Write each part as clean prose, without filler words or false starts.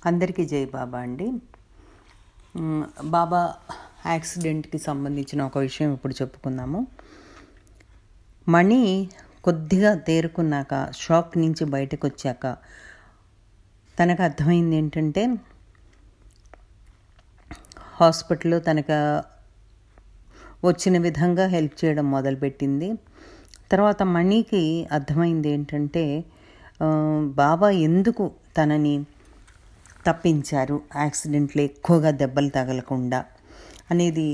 అందరికీ జై బాబా అండి. బాబా యాక్సిడెంట్కి సంబంధించిన ఒక విషయం ఇప్పుడు చెప్పుకుందాము. మణి కొద్దిగా తేరుకున్నాక, షాక్ నుంచి బయటకు వచ్చాక తనకు అర్థమైంది ఏంటంటే, హాస్పిటల్లో తనకు వచ్చిన విధంగా హెల్ప్ చేయడం మొదలుపెట్టింది. తర్వాత మణికి అర్థమైంది ఏంటంటే, బాబా ఎందుకు తనని తప్పించారు, యాక్సిడెంట్లో ఎక్కువగా దెబ్బలు తగలకుండా అనేది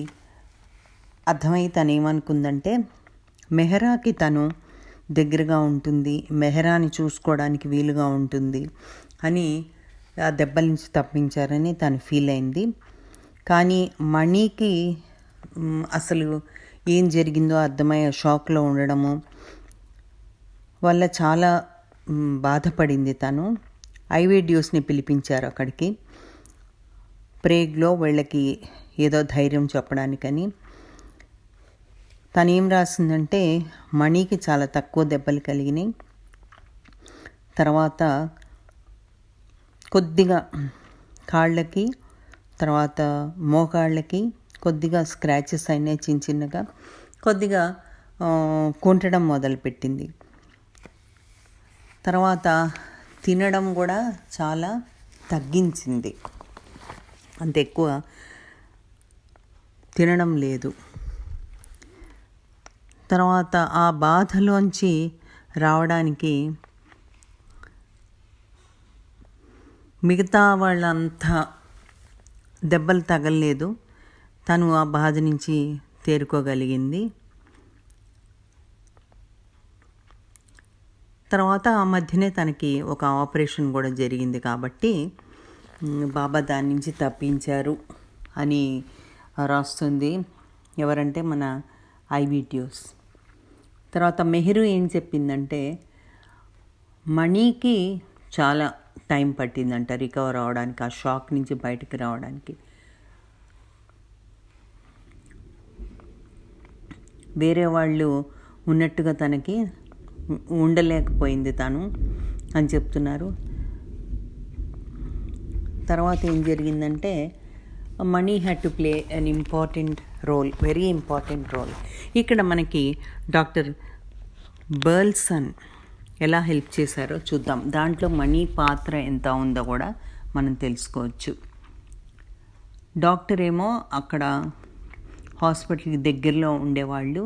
అర్థమై తను ఏమనుకుందంటే, మెహరాకి తను దగ్గరగా ఉంటుంది, మెహరాని చూసుకోవడానికి వీలుగా ఉంటుంది అని ఆ దెబ్బల నుంచి తప్పించారని తను ఫీల్ అయింది. కానీ మణికి అసలు ఏం జరిగిందో అర్థమయ్యే షాక్లో ఉండడము వల్ల చాలా బాధపడింది. తను ఐవిడియోస్ని పిలిపించారు అక్కడికి, ప్రేగ్లో వీళ్ళకి ఏదో ధైర్యం చెప్పడానికని. తను ఏం రాసిందంటే, మణికి చాలా తక్కువ దెబ్బలు కలిగినాయి, తర్వాత కొద్దిగా కాళ్ళకి, తర్వాత మోకాళ్ళకి కొద్దిగా స్క్రాచెస్ అయినాయి, చిన్న చిన్నగా కొద్దిగా కుంటడం మొదలుపెట్టింది. తర్వాత తినడం కూడా చాలా తగ్గించింది, అంత ఎక్కువ తినడం లేదు. తర్వాత ఆ బాధలోంచి రావడానికి మిగతా వాళ్ళంతా దెబ్బలు తగలలేదు, తను ఆ బాధ నుంచి తేరుకోగలిగింది. తర్వాత ఆ మధ్యనే తనకి ఒక ఆపరేషన్ కూడా జరిగింది కాబట్టి బాబా దాని నుంచి తప్పించారు అని రాస్తుంది. ఎవరంటే మన ఐవిడియోస్. తర్వాత మెహరు ఏం చెప్పిందంటే, మణికి చాలా టైం పట్టిందంట రికవర్ అవడానికి, ఆ షాక్ నుంచి బయటకు రావడానికి. వేరే వాళ్ళు ఉన్నట్టుగా తనకి ఉండలేకపోయింది తను అని చెప్తున్నారు. తర్వాత ఏం జరిగిందంటే, money had to play an important role, very important role. ఇక్కడ మనకి డాక్టర్ బర్ల్సన్ ఎలా హెల్ప్ చేశారో చూద్దాం. దాంట్లో మనీ పాత్ర ఎంత ఉందో కూడా మనం తెలుసుకోవచ్చు. డాక్టర్ ఏమో అక్కడ హాస్పిటల్కి దగ్గరలో ఉండేవాళ్ళు,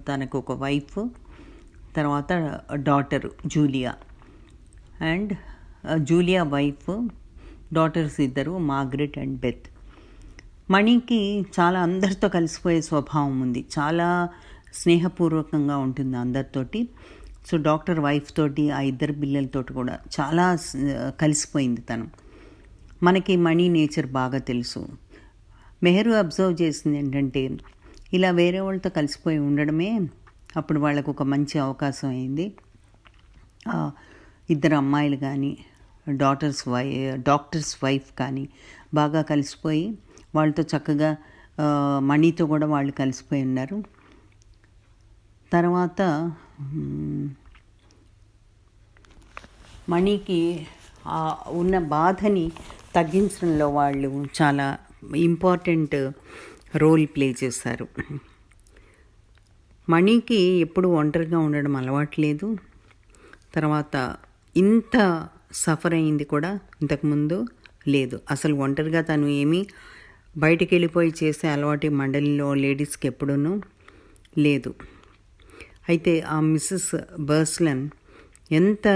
తనకు ఒక వైఫ్, తర్వాత daughter Julia, and Julia wife, daughters ఇద్దరు, మార్గరెట్ అండ్ బెత్. మణికి చాలా అందరితో కలిసిపోయే స్వభావం ఉంది, చాలా స్నేహపూర్వకంగా ఉంటుంది అందరితోటి. సో డాక్టర్ వైఫ్ తోటి, ఆ ఇద్దరు పిల్లలతోటి కూడా చాలా కలిసిపోయింది తను. మనకి మణి నేచర్ బాగా తెలుసు. మెహరు అబ్జర్వ్ చేసింది ఏంటంటే, ఇలా వేరే వాళ్ళతో కలిసిపోయి ఉండడమే అప్పుడు వాళ్ళకు ఒక మంచి అవకాశం అయింది. ఇద్దరు అమ్మాయిలు కానీ, డాక్టర్స్ వైఫ్ కానీ బాగా కలిసిపోయి వాళ్ళతో చక్కగా మణితో కూడా వాళ్ళు కలిసిపోయి ఉన్నారు. తర్వాత మణికి ఉన్న బాధని తగ్గించడంలో వాళ్ళు చాలా ఇంపార్టెంట్ రోల్ ప్లే చేశారు. మణికి ఎప్పుడు ఒంటరిగా ఉండడం అలవాట్లేదు. తర్వాత ఇంత సఫర్ అయింది కూడా ఇంతకుముందు లేదు. అసలు ఒంటరిగా తను ఏమీ బయటికి వెళ్ళిపోయి చేసే అలవాటు మండలిలో లేడీస్కి ఎప్పుడూ లేదు. అయితే ఆ మిస్సెస్ బర్స్లన్ ఎంత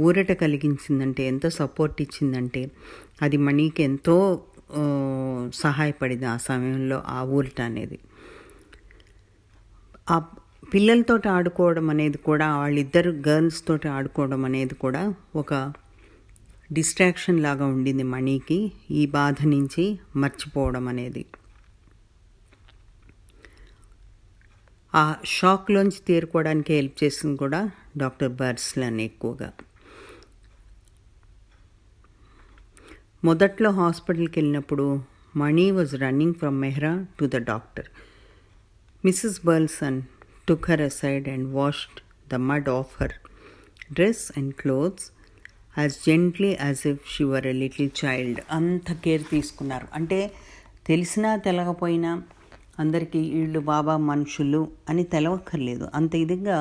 ఊరట కలిగించిందంటే, ఎంత సపోర్ట్ ఇచ్చిందంటే, అది మణికి ఎంతో సహాయపడింది ఆ సమయంలో, ఆ ఊరట అనేది. ఆ పిల్లలతో ఆడుకోవడం అనేది కూడా, వాళ్ళిద్దరు గర్ల్స్ తోటి ఆడుకోవడం అనేది కూడా ఒక డిస్ట్రాక్షన్ లాగా ఉండింది మణికి, ఈ బాధ నుంచి మర్చిపోవడం అనేది. ఆ షాక్లోంచి తేరుకోవడానికి హెల్ప్ చేసింది కూడా డాక్టర్ బర్స్లన్ ఎక్కువగా. మొదట్లో హాస్పిటల్కి వెళ్ళినప్పుడు Mani was running from Mehra to the doctor. Mrs Burleson took her aside and washed the mud off her dress and clothes as gently as if she were a little child. అంత care తీసుకున్నారు. అంటే తెలిసినా తెలవకపోయినా అందరికీ వీళ్ళు బాబా మనుషులు అని తెలవక్కర్లేదు, అంత ఇదిగా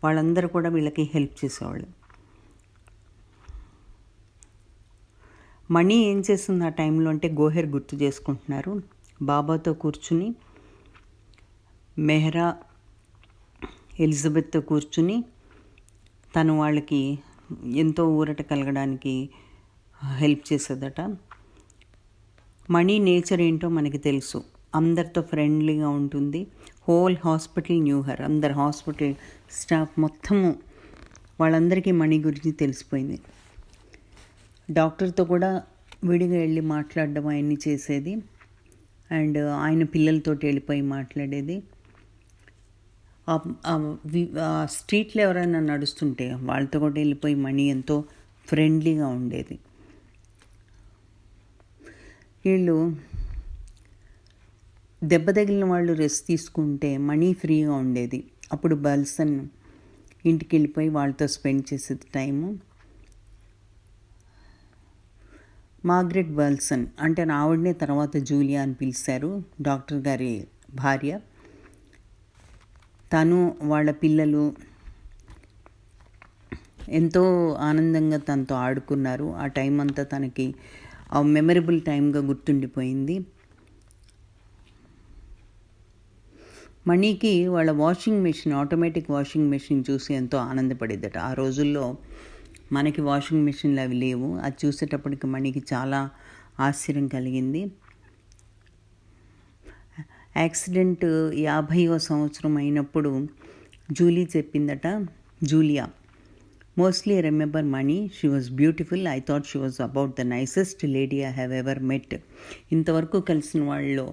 వాళ్ళందరూ కూడా వీళ్ళకి హెల్ప్ చేసేవాళ్ళు. మణి ఏం చేస్తుంది ఆ టైంలో అంటే గోహెర్ గుర్తు చేసుకుంటున్నారు. బాబాతో కూర్చుని, మెహ్రా, ఎలిజబెత్తో కూర్చుని తను వాళ్ళకి ఎంతో ఊరట కలగడానికి హెల్ప్ చేసేదట. మణి నేచర్ ఏంటో మనకి తెలుసు, అందరితో ఫ్రెండ్లీగా ఉంటుంది. హోల్ హాస్పిటల్ న్యూ హర్, అందరు హాస్పిటల్ స్టాఫ్ మొత్తము వాళ్ళందరికీ మణి గురించి తెలిసిపోయింది. డాక్టర్తో కూడా విడిగా వెళ్ళి మాట్లాడడం అవన్నీ చేసేది. అండ్ ఆయన పిల్లలతో వెళ్ళిపోయి మాట్లాడేది. స్ట్రీట్లో ఎవరైనా నడుస్తుంటే వాళ్ళతో కూడా వెళ్ళిపోయి మణి ఎంతో ఫ్రెండ్లీగా ఉండేది. వీళ్ళు దెబ్బ తగిలిన వాళ్ళు రెస్ట్ తీసుకుంటే మణి ఫ్రీగా ఉండేది. అప్పుడు బల్సన్ ఇంటికి వెళ్ళిపోయి వాళ్ళతో స్పెండ్ చేసేది టైము. మార్గరెట్ బల్సన్ అంటే ఆవిడనే తర్వాత జూలియా అని పిలిచారు, డాక్టర్ గారి భార్య. తను వాళ్ళ పిల్లలు ఎంతో ఆనందంగా తనతో ఆడుకున్నారు. ఆ టైం అంతా తనకి ఆ మెమరబుల్ టైంగా గుర్తుండిపోయింది. మణికి వాళ్ళ washing machine, automatic washing machine చూసి ఎంతో ఆనందపడేదట. ఆ రోజుల్లో మనకి వాషింగ్ మెషిన్లు అవి లేవు. అది చూసేటప్పటికి మణికి చాలా ఆశ్చర్యం కలిగింది. యాక్సిడెంట్ 50వ సంవత్సరం అయినప్పుడు Julia mostly remember Mani, she was beautiful, I thought she was about the nicest lady I have ever met. ఇంతవరకు కలిసిన వాళ్ళలో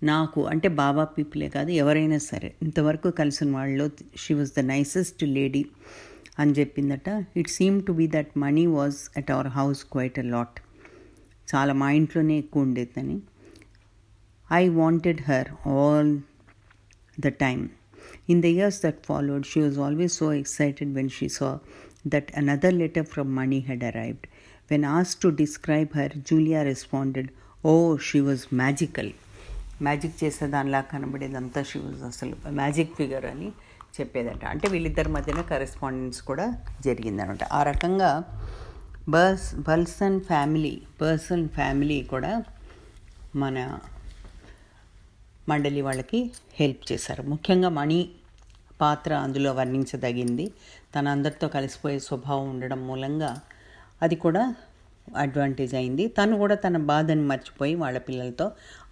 నాకు, అంటే బాబా పీపులే కాదు ఎవరైనా సరే, ఇంతవరకు కలిసిన వాళ్ళలో she was the nicest lady అని చెప్పిందట. It seem to be that Mani was at our house quite a lot, చాలా మా ఇంట్లోనే ఎక్కువ ఉండేదని. I wanted her all the time. In the years that followed, she was always so excited when she saw that another letter from Mani had arrived. When asked to describe her, Julia responded, "Oh, she was magical." Magic చేసేదానిలా కనబడేదంతా she was అసలు magic figure అని చెప్పేదట. అంటే వీళ్ళిద్దరి మధ్యన correspondence కూడా జరిగిందనమాట. ఆ రకంగా బల్సన్ ఫ్యామిలీ కూడా మన మండలి వాళ్ళకి హెల్ప్ చేశారు. ముఖ్యంగా మణి పాత్ర అందులో వర్ణించదగింది. తన అందరితో కలిసిపోయే స్వభావం ఉండడం మూలంగా అది కూడా అడ్వాంటేజ్ అయింది. తను కూడా తన బాధను మర్చిపోయి వాళ్ళ పిల్లలతో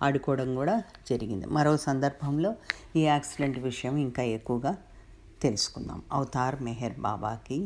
ఆడుకోవడం కూడా జరిగింది. మరో సందర్భంలో ఈ యాక్సిడెంట్ విషయం ఇంకా ఎక్కువగా తెలుసుకుందాం. అవతార్ మెహర్ బాబాకి